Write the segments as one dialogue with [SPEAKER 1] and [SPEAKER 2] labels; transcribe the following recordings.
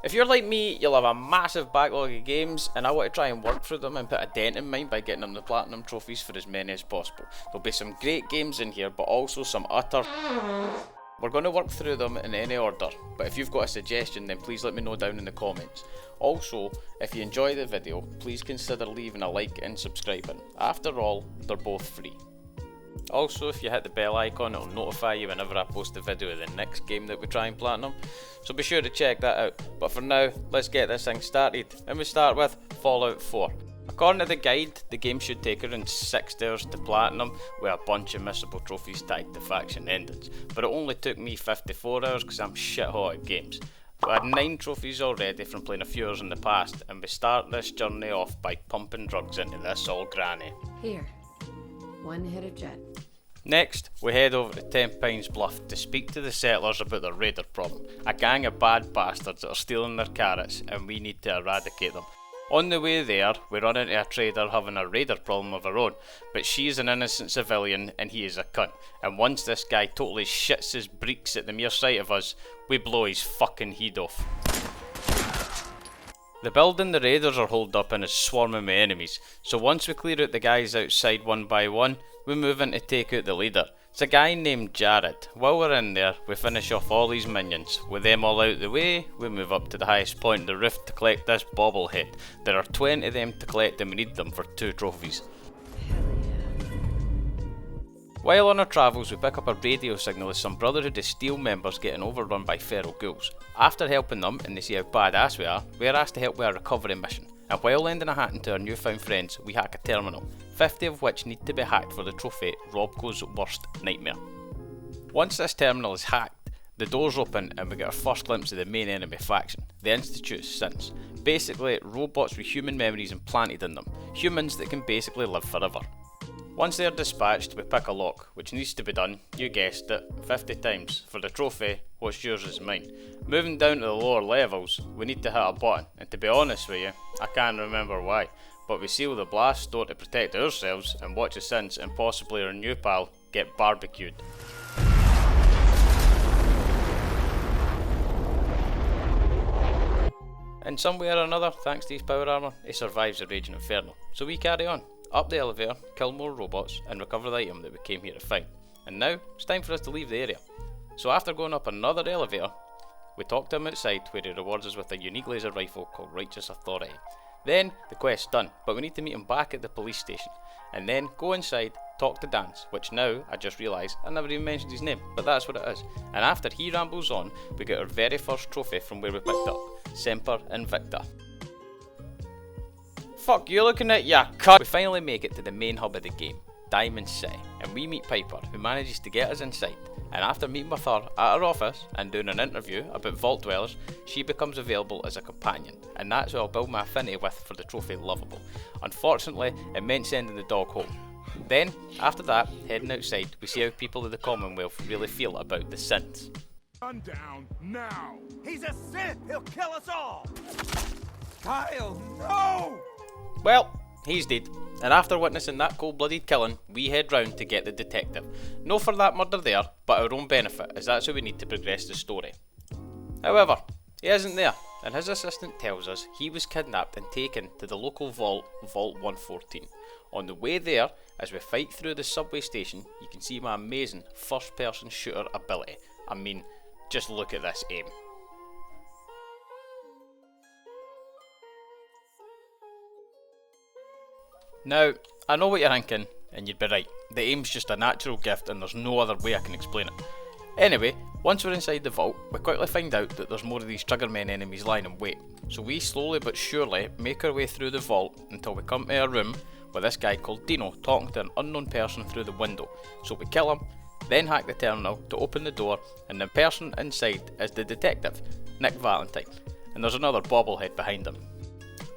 [SPEAKER 1] If you're like me, you'll have a massive backlog of games, and I want to try and work through them and put a dent in mine by getting them the platinum trophies for as many as possible. There'll be some great games in here, but also some utter... We're going to work through them in any order, but if you've got a suggestion then please let me know down in the comments. Also, if you enjoy the video, please consider leaving a like and subscribing. After all, they're both free. Also, if you hit the bell icon, it'll notify you whenever I post a video of the next game that we try and platinum, so be sure to check that out. But for now, let's get this thing started, and we start with Fallout 4. According to the guide, the game should take around 60 hours to platinum with a bunch of missable trophies tied to faction endings, but it only took me 54 hours because I'm shit hot at games. I had 9 trophies already from playing a few hours in the past, and we start this journey off by pumping drugs into this old granny.
[SPEAKER 2] Here, one hit of jet.
[SPEAKER 1] Next, we head over to 10 Pines Bluff to speak to the settlers about their raider problem, a gang of bad bastards that are stealing their carrots and we need to eradicate them. On the way there, we run into a trader having a raider problem of her own, but she's an innocent civilian and he is a cunt, and once this guy totally shits his breeks at the mere sight of us, we blow his fucking head off. The building the raiders are holed up in is swarming with enemies, so once we clear out the guys outside one by one, we move in to take out the leader. It's a guy named Jared. While we're in there, we finish off all these minions. With them all out the way, we move up to the highest point of the roof to collect this bobblehead. There are 20 of them to collect and we need them for 2 trophies. While on our travels, we pick up a radio signal as some Brotherhood of Steel members getting overrun by feral ghouls. After helping them, and they see how badass we are asked to help with a recovery mission. And while lending a hand to our newfound friends, we hack a terminal, 50 of which need to be hacked for the trophy Robco's worst nightmare. Once this terminal is hacked, the doors open and we get our first glimpse of the main enemy faction, the Institute's sins. Basically, robots with human memories implanted in them, humans that can basically live forever. Once they are dispatched, we pick a lock, which needs to be done, you guessed it, 50 times, for the trophy, what's yours is mine. Moving down to the lower levels, we need to hit a button, and to be honest with you, I can't remember why, but we seal the blast door to protect ourselves and watch the Sins and possibly our new pal get barbecued. In some way or another, thanks to his power armour, he survives the raging inferno, so we carry on. Up the elevator, kill more robots, and recover the item that we came here to find. And now, it's time for us to leave the area. So after going up another elevator, we talk to him outside where he rewards us with a unique laser rifle called Righteous Authority. Then, the quest's done, but we need to meet him back at the police station. And then, go inside, talk to Dance, which now, I just realised, I never even mentioned his name, but that's what it is. And after he rambles on, we get our very first trophy from where we picked up, Semper Invicta. Fuck you looking at, ya cunt! We finally make it to the main hub of the game, Diamond City, and we meet Piper, who manages to get us inside, and after meeting with her at her office and doing an interview about Vault Dwellers, she becomes available as a companion, and that's who I'll build my affinity with for the trophy Lovable. Unfortunately, it meant sending the dog home. Then, after that, heading outside, we see how people of the Commonwealth really feel about the Sins.
[SPEAKER 3] Run down now! He's a Sith! He'll kill us all! Kyle, no!
[SPEAKER 1] Well, he's dead, and after witnessing that cold-blooded killing, we head round to get the detective. No for that murder there, but our own benefit, as that's how we need to progress the story. However, he isn't there, and his assistant tells us he was kidnapped and taken to the local vault, Vault 114. On the way there, as we fight through the subway station, you can see my amazing first-person shooter ability. I mean, just look at this aim. Now, I know what you're thinking, and you'd be right. The aim's just a natural gift and there's no other way I can explain it. Anyway, once we're inside the vault, we quickly find out that there's more of these Triggermen enemies lying in wait. So we slowly but surely make our way through the vault until we come to a room with this guy called Dino talking to an unknown person through the window. So we kill him, then hack the terminal to open the door, and the person inside is the detective, Nick Valentine, and there's another bobblehead behind him.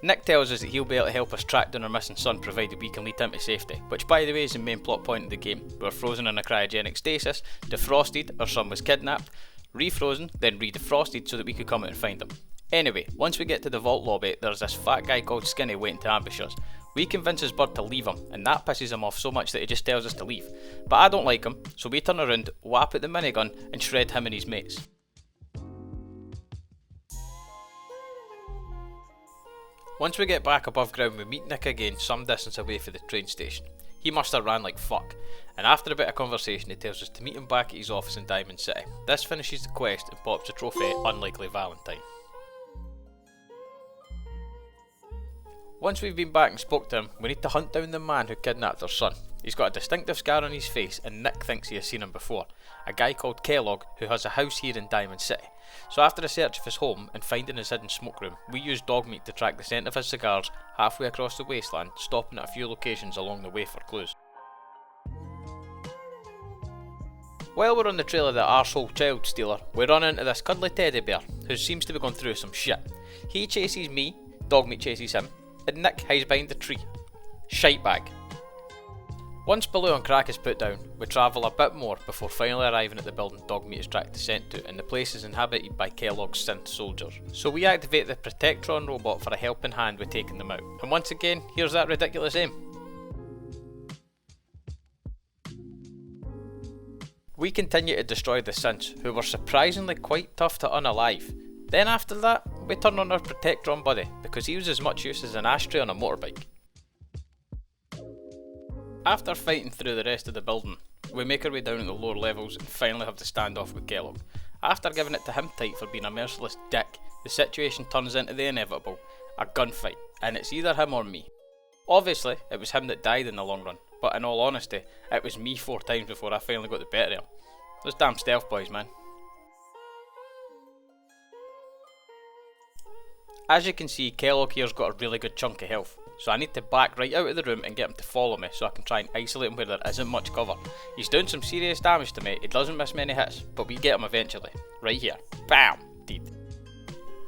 [SPEAKER 1] Nick tells us that he'll be able to help us track down our missing son provided we can lead him to safety, which by the way is the main plot point of the game. We were frozen in a cryogenic stasis, defrosted, our son was kidnapped, refrozen, then redefrosted so that we could come out and find him. Anyway, once we get to the vault lobby, there's this fat guy called Skinny waiting to ambush us. We convince his bird to leave him, and that pisses him off so much that he just tells us to leave. But I don't like him, so we turn around, whap at the minigun, and shred him and his mates. Once we get back above ground, we meet Nick again some distance away from the train station. He must have ran like fuck, and after a bit of conversation he tells us to meet him back at his office in Diamond City. This finishes the quest and pops the trophy Unlikely Valentine. Once we've been back and spoke to him, we need to hunt down the man who kidnapped our son. He's got a distinctive scar on his face and Nick thinks he has seen him before, a guy called Kellogg who has a house here in Diamond City. So after a search of his home and finding his hidden smoke room, we use dog meat to track the scent of his cigars halfway across the wasteland, stopping at a few locations along the way for clues. While we're on the trail of the arsehole child stealer, we run into this cuddly teddy bear who seems to be going through some shit. He chases me, dog meat chases him, and Nick hides behind the tree. Shite bag. Once Baloo and Crack is put down, we travel a bit more before finally arriving at the building Dogmeat is tracked descent to, and the place is inhabited by Kellogg's synth soldiers. So we activate the Protectron robot for a helping hand with taking them out. And once again, here's that ridiculous aim. We continue to destroy the synths, who were surprisingly quite tough to unalive. Then after that, we turn on our Protectron buddy, because he was as much use as an ashtray on a motorbike. After fighting through the rest of the building, we make our way down to the lower levels and finally have the standoff with Kellogg. After giving it to him tight for being a merciless dick, the situation turns into the inevitable, a gunfight, and it's either him or me. Obviously, it was him that died in the long run, but in all honesty, it was me 4 times before I finally got the better of him. Those damn stealth boys, man. As you can see, Kellogg here's got a really good chunk of health, so I need to back right out of the room and get him to follow me so I can try and isolate him where there isn't much cover. He's doing some serious damage to me, he doesn't miss many hits, but we get him eventually. Right here. BAM! Deed.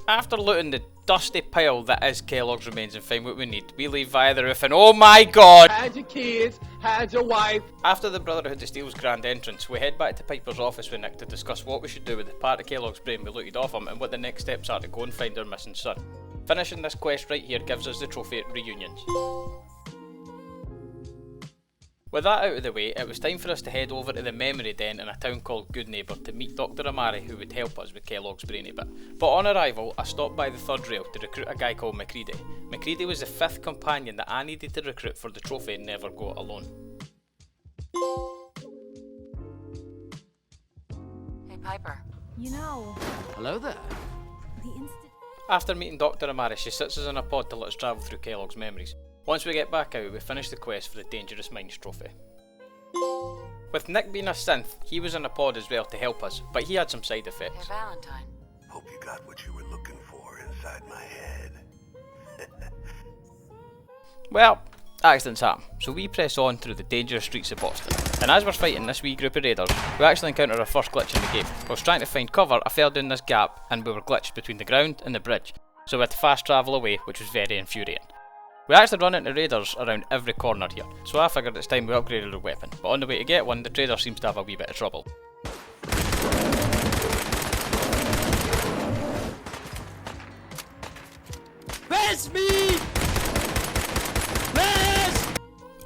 [SPEAKER 1] After looting the dusty pile that is Kellogg's remains and find what we need, we leave via the roof and oh my god!
[SPEAKER 4] Had your kids, had your wife.
[SPEAKER 1] After the Brotherhood of Steel's grand entrance, we head back to Piper's office with Nick to discuss what we should do with the part of Kellogg's brain we looted off him and what the next steps are to go and find our missing son. Finishing this quest right here gives us the trophy Reunions. With that out of the way, it was time for us to head over to the memory den in a town called Goodneighbour to meet Dr. Amari who would help us with Kellogg's brainy bit. But on arrival, I stopped by the third rail to recruit a guy called McCready. McCready was the 5th companion that I needed to recruit for the trophy Never Go Alone.
[SPEAKER 5] Hey Piper.
[SPEAKER 2] You know,
[SPEAKER 4] Hello there.
[SPEAKER 2] the instant.
[SPEAKER 1] After meeting Dr. Amari, she sits us in a pod to let us travel through Kellogg's memories. Once we get back out, we finish the quest for the Dangerous Minds trophy. With Nick being a synth, he was in a pod as well to help us, but he had some side
[SPEAKER 5] Hey
[SPEAKER 1] effects.
[SPEAKER 5] Valentine.
[SPEAKER 6] Hope you got what you were looking for inside my head.
[SPEAKER 1] Well, accidents happen, so we press on through the dangerous streets of Boston. And as we're fighting this wee group of raiders, we actually encounter our first glitch in the game. Whilst trying to find cover, I fell down this gap and we were glitched between the ground and the bridge, so we had to fast travel away, which was very infuriating. We actually run into raiders around every corner here, so I figured it's time we upgraded our weapon, but on the way to get one, the trader seems to have a wee bit of trouble.
[SPEAKER 4] That's me!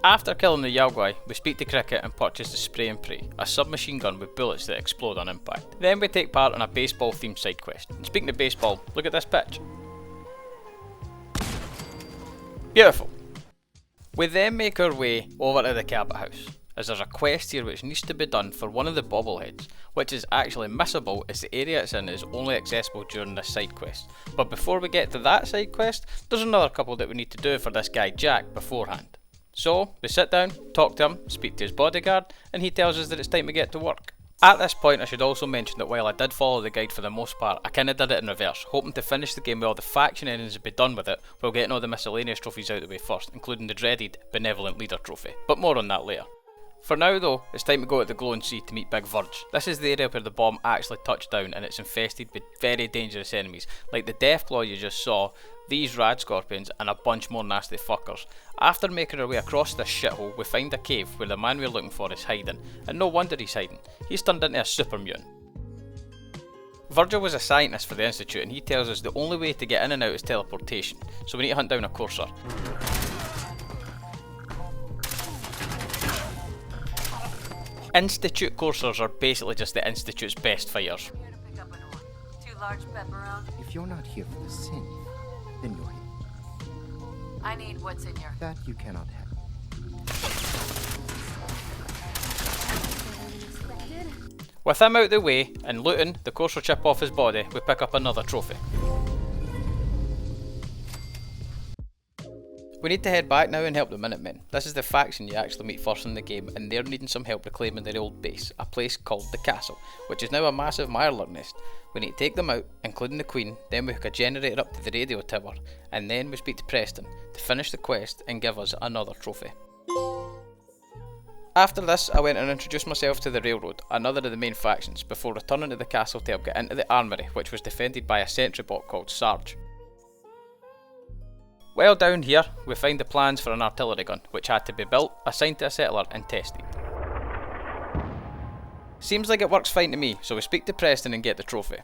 [SPEAKER 1] After killing the Yaogwai, we speak to Cricket and purchase the Spray and Pray, a submachine gun with bullets that explode on impact. Then we take part on a baseball themed side quest. And speaking of baseball, look at this pitch. Beautiful. We then make our way over to the Cabot House, as there's a quest here which needs to be done for one of the bobbleheads, which is actually missable as the area it's in is only accessible during this side quest. But before we get to that side quest, there's another couple that we need to do for this guy Jack beforehand. So, we sit down, talk to him, speak to his bodyguard, and he tells us that it's time to get to work. At this point I should also mention that while I did follow the guide for the most part, I kinda did it in reverse, hoping to finish the game with all the faction endings and be done with it, while getting all the miscellaneous trophies out of the way first, including the dreaded Benevolent Leader trophy. But more on that later. For now though, it's time to go to the Glowing Sea to meet Big Verge. This is the area where the bomb actually touched down and it's infested with very dangerous enemies, like the Deathclaw you just saw, these rad scorpions and a bunch more nasty fuckers. After making our way across this shithole, we find a cave where the man we're looking for is hiding, and no wonder he's hiding, he's turned into a super mutant. Virgil was a scientist for the Institute and he tells us the only way to get in and out is teleportation, so we need to hunt down a courser. Institute coursers are basically just the Institute's best fighters.
[SPEAKER 5] Here to pick up an order. 2 large pepperoni.
[SPEAKER 7] If you're not here for the sin, then you're here.
[SPEAKER 5] I need what's in your...
[SPEAKER 3] That you cannot have.
[SPEAKER 1] With him out the way and looting the courser chip off his body, we pick up another trophy. We need to head back now and help the Minutemen. This is the faction you actually meet first in the game, and they're needing some help reclaiming their old base, a place called the Castle, which is now a massive Mirelurk nest. We need to take them out, including the Queen, then we hook a generator up to the radio tower, and then we speak to Preston to finish the quest and give us another trophy. After this, I went and introduced myself to the Railroad, another of the main factions, before returning to the castle to help get into the armoury, which was defended by a sentry bot called Sarge. Well, down here, we find the plans for an artillery gun, which had to be built, assigned to a settler and tested. Seems like it works fine to me, so we speak to Preston and get the trophy.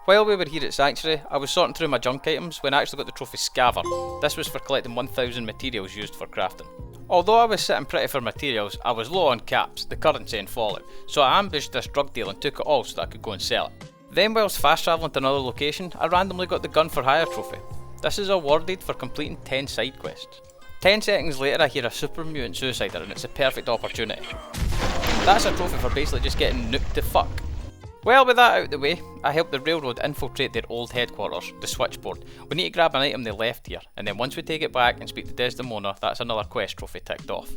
[SPEAKER 1] While we were here at Sanctuary, I was sorting through my junk items when I actually got the trophy Scaver. This was for collecting 1000 materials used for crafting. Although I was sitting pretty for materials, I was low on caps, the currency and Fallout, so I ambushed this drug deal and took it all so that I could go and sell it. Then whilst fast travelling to another location, I randomly got the gun for hire trophy. This is awarded for completing 10 side quests. 10 seconds later I hear a super mutant suicider and it's a perfect opportunity. That's a trophy for basically just getting nuked to fuck. Well, with that out the way, I helped the Railroad infiltrate their old headquarters, the switchboard. We need to grab an item they left here, and then once we take it back and speak to Desdemona, that's another quest trophy ticked off.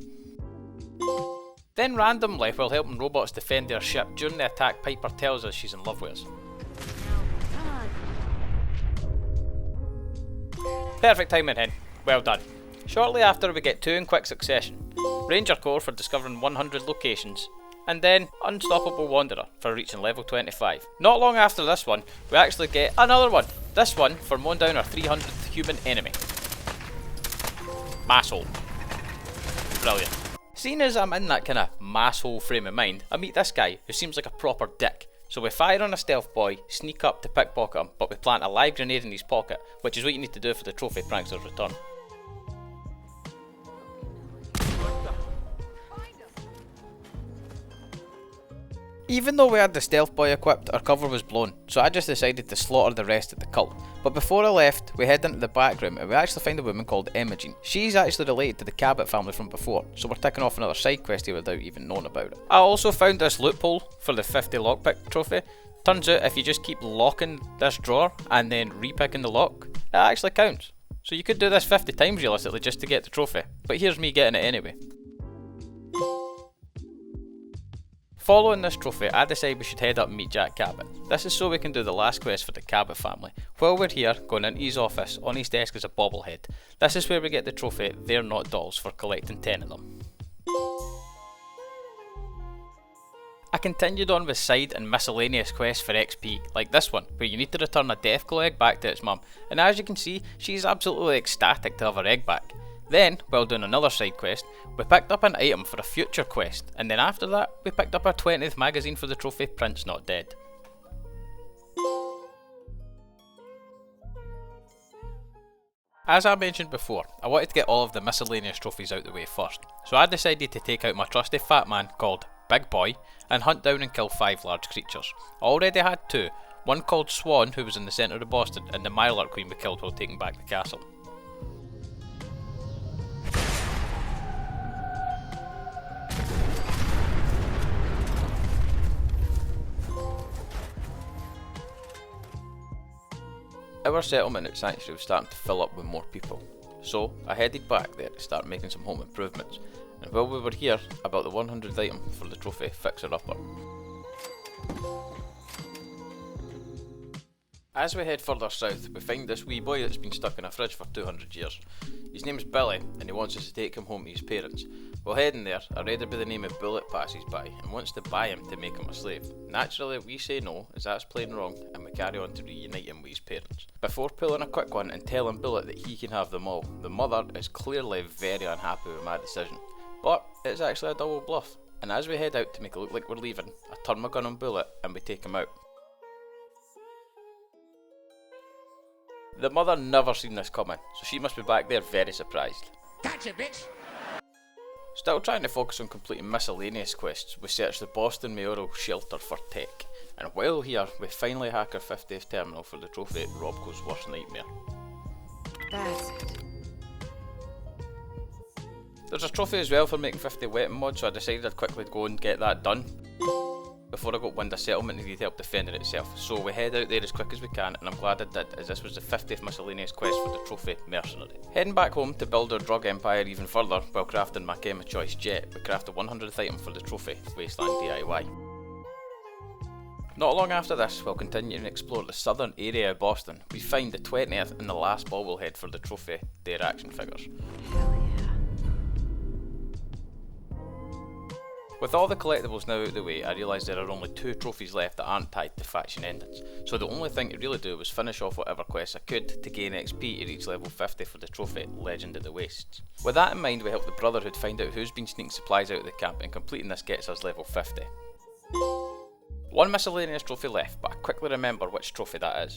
[SPEAKER 1] Then randomly, while helping robots defend their ship during the attack, Piper tells us she's in love with us. Perfect timing hen, well done. Shortly after we get 2 in quick succession. Ranger Corps for discovering 100 locations, and then Unstoppable Wanderer for reaching level 25. Not long after this one, we actually get another one. This one for mowing down our 300th human enemy. Masshole. Brilliant. Seeing as I'm in that kind of masshole frame of mind, I meet this guy who seems like a proper dick. So we fire on a stealth boy, sneak up to pickpocket him, but we plant a live grenade in his pocket, which is what you need to do for the trophy Prankster's return. Even though we had the stealth boy equipped, our cover was blown, so I just decided to slaughter the rest of the cult. But before I left, we head into the back room and we actually find a woman called Imogen. She's actually related to the Cabot family from before, so we're ticking off another side quest here without even knowing about it. I also found this loophole for the 50 lockpick trophy. Turns out if you just keep locking this drawer and then repicking the lock, it actually counts. So you could do this 50 times realistically just to get the trophy, but here's me getting it anyway. Following this trophy, I decide we should head up and meet Jack Cabot. This is so we can do the last quest for the Cabot family. While we're here, going into his office, on his desk is a bobblehead. This is where we get the trophy They're Not Dolls for collecting 10 of them. I continued on with side and miscellaneous quests for XP, like this one, where you need to return a death glow egg back to its mum, and as you can see, she's absolutely ecstatic to have her egg back. Then, while doing another side quest, we picked up an item for a future quest, and then after that, we picked up our 20th magazine for the trophy Prince Not Dead. As I mentioned before, I wanted to get all of the miscellaneous trophies out the way first, so I decided to take out my trusty fat man called Big Boy and hunt down and kill 5 large creatures. I already had 2, one called Swan who was in the centre of Boston, and the Mirelurk Queen we killed while taking back the castle. Our settlement at Sanctuary was starting to fill up with more people, so I headed back there to start making some home improvements, and while we were here, I built the 100th item for the trophy Fixer Upper. As we head further south, we find this wee boy that's been stuck in a fridge for 200 years. His name's Billy, and he wants us to take him home to his parents. While heading there, a raider by the name of Bullet passes by and wants to buy him to make him a slave. Naturally, we say no, as that's plain wrong, and we carry on to reunite him with his parents. Before pulling a quick one and telling Bullet that he can have them all, the mother is clearly very unhappy with my decision. But it's actually a double bluff, and as we head out to make it look like we're leaving, I turn my gun on Bullet and we take him out. The mother never seen this coming, so she must be back there very surprised.
[SPEAKER 3] Gotcha, bitch!
[SPEAKER 1] Still trying to focus on completing miscellaneous quests, we search the Boston Mayoral Shelter for tech, and while here, we finally hack our 50th terminal for the trophy Robco's Worst Nightmare.
[SPEAKER 5] That's it.
[SPEAKER 1] There's a trophy as well for making 50 weapon mods, so I decided I'd quickly go and get that done before I got wind of settlement and needed help defending itself. So we head out there as quick as we can, and I'm glad I did, as this was the 50th miscellaneous quest for the trophy mercenary. Heading back home to build our drug empire even further while crafting my game of choice jet, we craft a 100th item for the trophy, Wasteland DIY. Not long after this, we'll continue to explore the southern area of Boston. We find the 20th and the last bobblehead for the trophy, their action figures.
[SPEAKER 2] Hell yeah.
[SPEAKER 1] With all the collectibles now out of the way, I realised there are only 2 trophies left that aren't tied to faction endings, so the only thing to really do was finish off whatever quests I could to gain XP to reach level 50 for the trophy, Legend of the Wastes. With that in mind, we help the Brotherhood find out who's been sneaking supplies out of the camp, and completing this gets us level 50. One miscellaneous trophy left, but I quickly remember which trophy that is.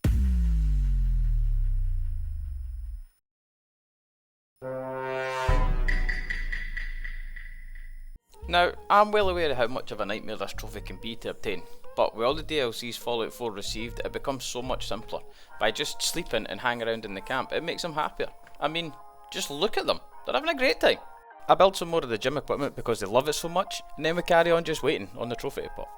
[SPEAKER 1] Now, I'm well aware of how much of a nightmare this trophy can be to obtain, but with all the DLCs Fallout 4 received, it becomes so much simpler. By just sleeping and hanging around in the camp, it makes them happier. I mean, just look at them, they're having a great time. I build some more of the gym equipment because they love it so much, and then we carry on just waiting on the trophy to pop.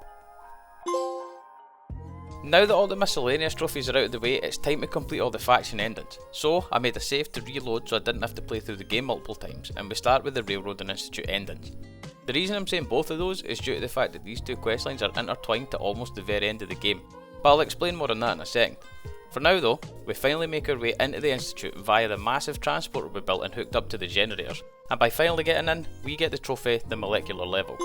[SPEAKER 1] Now that all the miscellaneous trophies are out of the way, it's time to complete all the faction endings. So I made a save to reload so I didn't have to play through the game multiple times, and we start with the Railroad and Institute endings. The reason I'm saying both of those is due to the fact that these 2 questlines are intertwined to almost the very end of the game, but I'll explain more on that in a second. For now though, we finally make our way into the Institute via the massive transporter we built and hooked up to the generators, and by finally getting in, we get the trophy, the molecular level.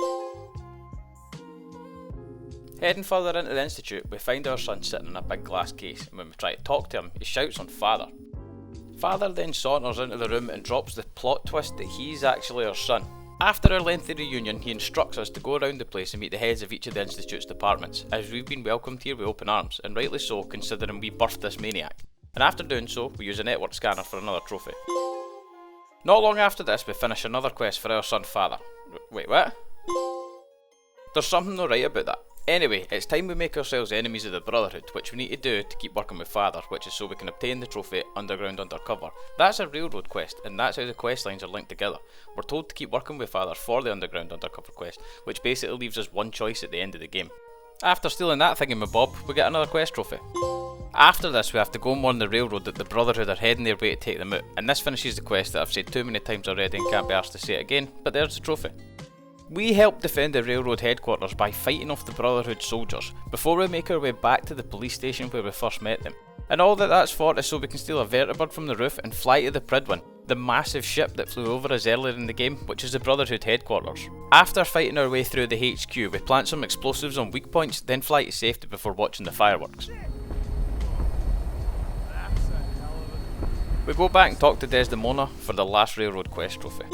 [SPEAKER 1] Heading further into the Institute, we find our son sitting in a big glass case, and when we try to talk to him, he shouts on Father. Father then saunters into the room and drops the plot twist that he's actually our son. After our lengthy reunion, he instructs us to go around the place and meet the heads of each of the Institute's departments, as we've been welcomed here with open arms, and rightly so considering we birthed this maniac. And after doing so, we use a network scanner for another trophy. Not long after this, we finish another quest for our son Father. Wait, what? There's something not right about that. Anyway, it's time we make ourselves enemies of the Brotherhood, which we need to do to keep working with Father, which is so we can obtain the trophy Underground Undercover. That's a railroad quest, and that's how the quest lines are linked together. We're told to keep working with Father for the Underground Undercover quest, which basically leaves us one choice at the end of the game. After stealing that thingamabob, we get another quest trophy. After this, we have to go and warn the railroad that the Brotherhood are heading their way to take them out, and this finishes the quest that I've said too many times already and can't be arsed to say it again, but there's the trophy. We help defend the railroad headquarters by fighting off the Brotherhood soldiers, before we make our way back to the police station where we first met them. And all that's for is so we can steal a vertibird from the roof and fly to the Pridwin, the massive ship that flew over us earlier in the game, which is the Brotherhood headquarters. After fighting our way through the HQ, we plant some explosives on weak points, then fly to safety before watching the fireworks. We go back and talk to Desdemona for the last railroad quest trophy.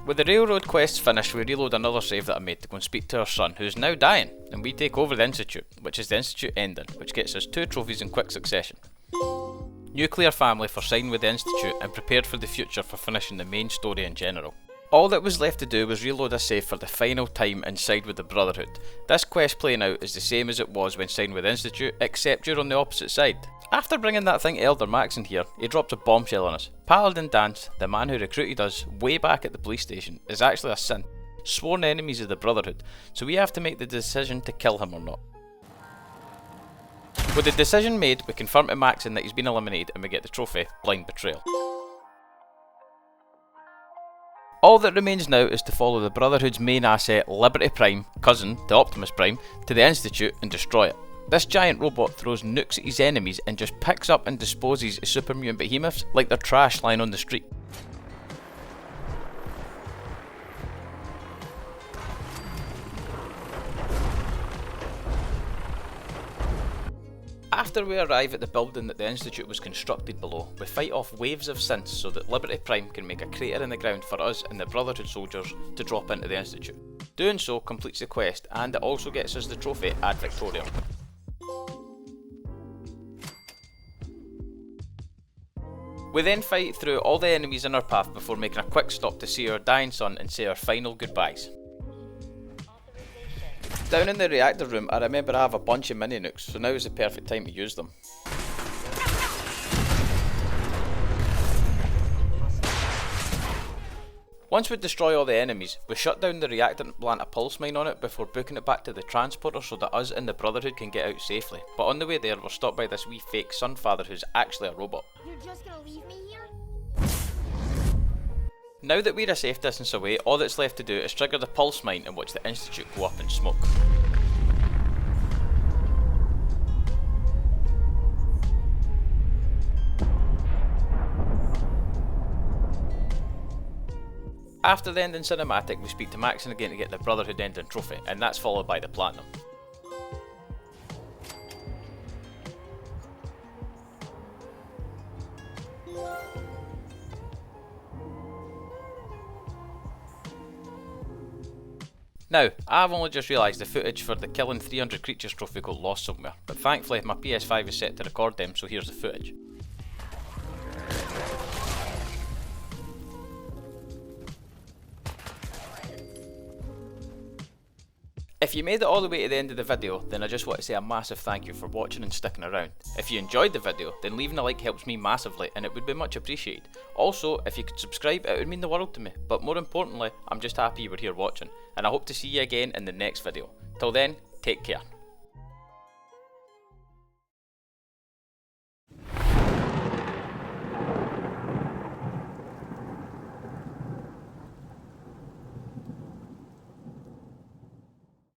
[SPEAKER 1] With the railroad quests finished, we reload another save that I made to go and speak to our son, who is now dying, and we take over the Institute, which is the Institute ending, which gets us 2 trophies in quick succession. Nuclear family for signing with the Institute, and prepared for the future for finishing the main story in general. All that was left to do was reload a save for the final time and side with the Brotherhood. This quest playing out is the same as it was when signing with the Institute, except you're on the opposite side. After bringing that thing Elder Max in here, he dropped a bombshell on us. Paladin Dance, the man who recruited us way back at the police station, is actually a Sin, sworn enemies of the Brotherhood, so we have to make the decision to kill him or not. With the decision made, we confirm to Maxon that he's been eliminated and we get the trophy, Blind Betrayal. All that remains now is to follow the Brotherhood's main asset, Liberty Prime, cousin to Optimus Prime, to the Institute and destroy it. This giant robot throws nukes at his enemies and just picks up and disposes of super mutant behemoths like they're trash lying on the street. After we arrive at the building that the Institute was constructed below, we fight off waves of synths so that Liberty Prime can make a crater in the ground for us and the Brotherhood soldiers to drop into the Institute. Doing so completes the quest, and it also gets us the trophy Ad Victoriam. We then fight through all the enemies in our path before making a quick stop to see our dying son and say our final goodbyes. Down in the reactor room, I remember I have a bunch of mini nukes, so now is the perfect time to use them. Once we destroy all the enemies, we shut down the reactor and plant a pulse mine on it before booking it back to the transporter so that us and the Brotherhood can get out safely. But on the way there, we're stopped by this wee fake Sunfather who's actually a robot.
[SPEAKER 2] You're just gonna leave me here?
[SPEAKER 1] Now that we're a safe distance away, all that's left to do is trigger the pulse mine and watch the Institute go up in smoke. After the ending cinematic, we speak to Maxon again to get the Brotherhood ending trophy, and that's followed by the Platinum. Now, I've only just realised the footage for the killing 300 creatures trophy got lost somewhere, but thankfully my PS5 is set to record them, so here's the footage. If you made it all the way to the end of the video, then I just want to say a massive thank you for watching and sticking around. If you enjoyed the video, then leaving a like helps me massively and it would be much appreciated. Also, if you could subscribe, it would mean the world to me, but more importantly, I'm just happy you were here watching, and I hope to see you again in the next video. Till then, take care.